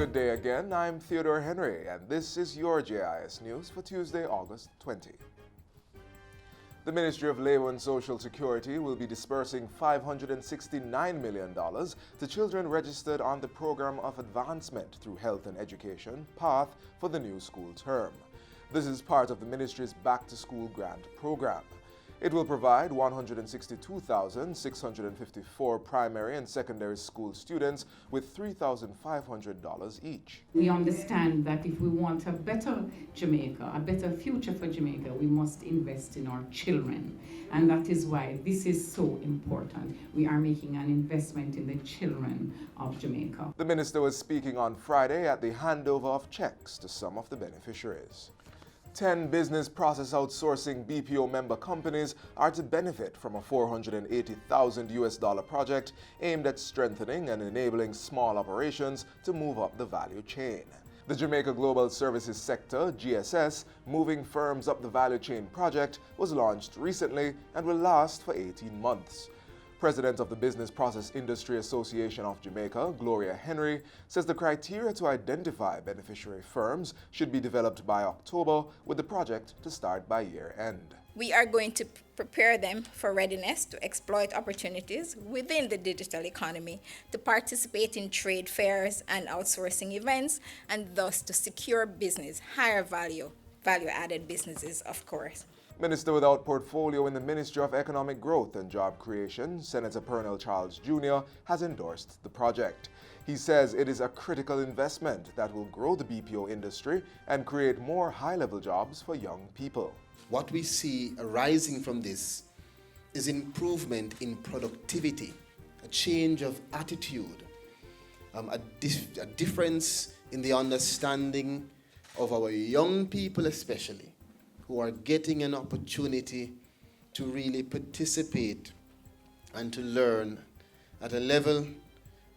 Good day again. I'm Theodore Henry, and this is your JIS News for Tuesday, August 20. The Ministry of Labor and Social Security will be dispersing $569 million to children registered on the Program of Advancement through Health and Education, PATH, for the new school term. This is part of the ministry's Back to School Grant program. It will provide 162,654 primary and secondary school students with $3,500 each. We understand that if we want a better Jamaica, a better future for Jamaica, we must invest in our children. And that is why this is so important. We are making an investment in the children of Jamaica. The minister was speaking on Friday at the handover of checks to some of the beneficiaries. 10 business process outsourcing BPO member companies are to benefit from a $480,000 project aimed at strengthening and enabling small operations to move up the value chain. The Jamaica Global Services Sector, GSS, Moving Firms Up the Value Chain project was launched recently and will last for 18 months. President of the Business Process Industry Association of Jamaica, Gloria Henry, says the criteria to identify beneficiary firms should be developed by October, with the project to start by year end. We are going to prepare them for readiness to exploit opportunities within the digital economy, to participate in trade fairs and outsourcing events, and thus to secure business, higher value-added businesses, of course. Minister without portfolio in the Ministry of Economic Growth and Job Creation, Senator Pernell Charles Jr., has endorsed the project. He says it is a critical investment that will grow the BPO industry and create more high-level jobs for young people. What we see arising from this is improvement in productivity, a change of attitude, a difference in the understanding of our young people especially, who are getting an opportunity to really participate and to learn at a level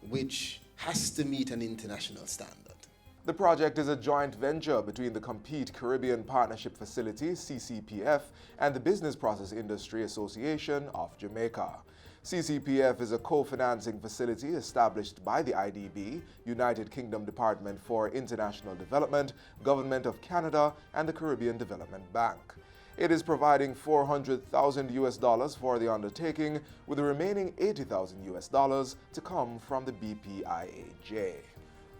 which has to meet an international standard. The project is a joint venture between the Compete Caribbean Partnership Facility, CCPF, and the Business Process Industry Association of Jamaica. CCPF is a co-financing facility established by the IDB, United Kingdom Department for International Development, Government of Canada, and the Caribbean Development Bank. It is providing $400,000 for the undertaking, with the remaining $80,000 to come from the BPIAJ.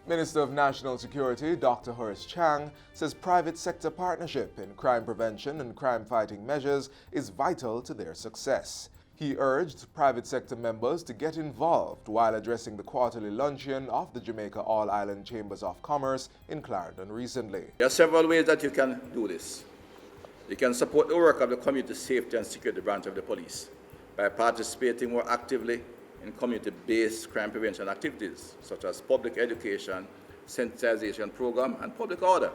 Minister of National Security, Dr. Horace Chang, says private sector partnership in crime prevention and crime-fighting measures is vital to their success. He urged private sector members to get involved while addressing the quarterly luncheon of the Jamaica All-Island Chambers of Commerce in Clarendon recently. There are several ways that you can do this. You can support the work of the Community Safety and Security Branch of the police by participating more actively in community-based crime prevention activities, such as public education, sensitization program, and public order,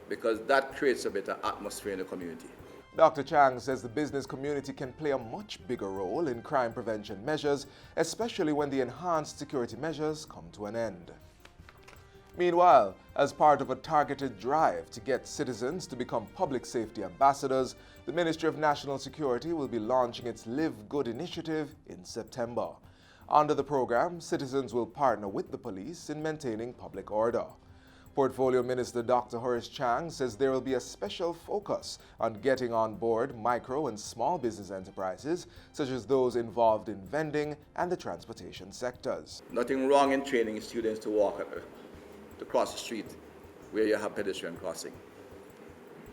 because that creates a better atmosphere in the community. Dr. Chang says the business community can play a much bigger role in crime prevention measures, especially when the enhanced security measures come to an end. Meanwhile, as part of a targeted drive to get citizens to become public safety ambassadors, the Ministry of National Security will be launching its Live Good initiative in September. Under the program, citizens will partner with the police in maintaining public order. Portfolio Minister Dr. Horace Chang says there will be a special focus on getting on board micro and small business enterprises, such as those involved in vending and the transportation sectors. Nothing wrong in training students to walk to cross the street where you have pedestrian crossing.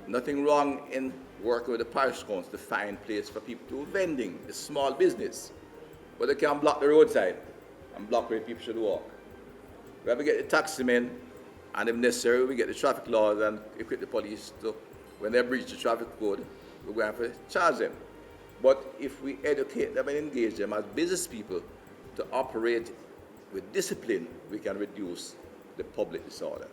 Nothing wrong in working with the parish council to find place for people to do vending, it's small business. But they can block the roadside and block where people should walk. We have to get the taxi men, and if necessary, we get the traffic laws and equip the police to, when they breach the traffic code, we're going to have to charge them. But if we educate them and engage them as business people to operate with discipline, we can reduce the public disorder.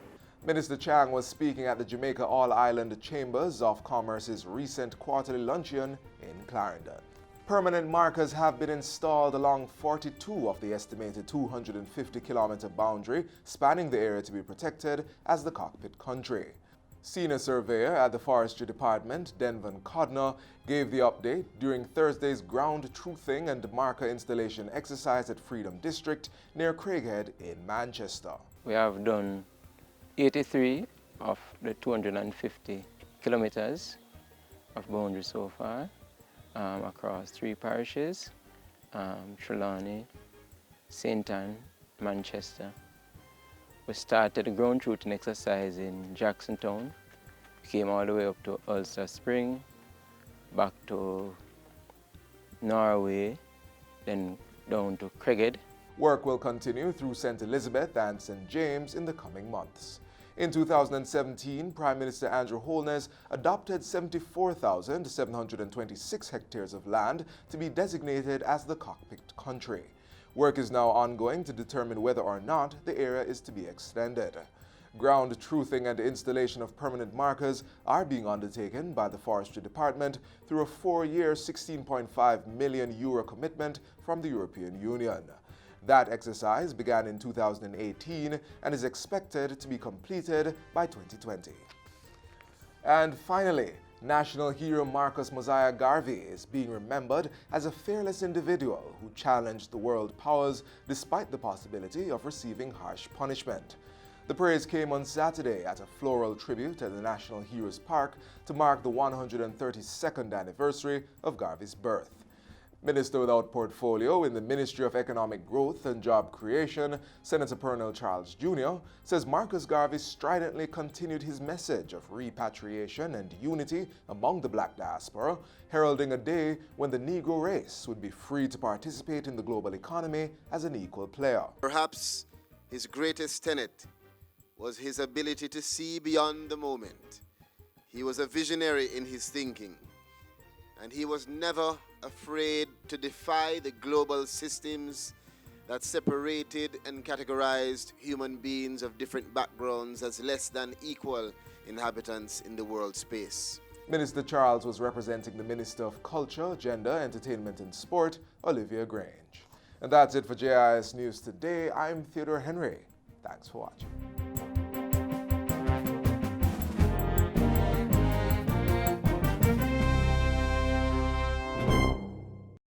Minister Chang was speaking at the Jamaica All-Island Chambers of Commerce's recent quarterly luncheon in Clarendon. Permanent markers have been installed along 42 of the estimated 250-kilometer boundary spanning the area to be protected as the cockpit country. Senior surveyor at the Forestry Department, Denvon Codner, gave the update during Thursday's ground truthing and marker installation exercise at Freedom District near Craighead in Manchester. We have done 83 of the 250 kilometers of boundary so far across 3 parishes, Trelawney, St. Ann, Manchester. We started the ground truthing exercise in Jacksontown, came all the way up to Ulster Spring, back to Norway, then down to Craighead. Work will continue through St. Elizabeth and St. James in the coming months. In 2017, Prime Minister Andrew Holness adopted 74,726 hectares of land to be designated as the cockpit country. Work is now ongoing to determine whether or not the area is to be extended. Ground truthing and installation of permanent markers are being undertaken by the Forestry Department through a 4-year €16.5 million commitment from the European Union. That exercise began in 2018 and is expected to be completed by 2020. And finally, national hero Marcus Mosiah Garvey is being remembered as a fearless individual who challenged the world powers despite the possibility of receiving harsh punishment. The praise came on Saturday at a floral tribute at the National Heroes Park to mark the 132nd anniversary of Garvey's birth. Minister without portfolio in the Ministry of Economic Growth and Job Creation, Senator Pernell Charles Jr., says Marcus Garvey stridently continued his message of repatriation and unity among the black diaspora, heralding a day when the Negro race would be free to participate in the global economy as an equal player. Perhaps his greatest tenet was his ability to see beyond the moment. He was a visionary in his thinking, and he was never afraid to defy the global systems that separated and categorized human beings of different backgrounds as less than equal inhabitants in the world space. Minister Charles was representing the Minister of Culture, Gender, Entertainment and Sport, Olivia Grange. And that's it for JIS News Today. I'm Theodore Henry. Thanks for watching.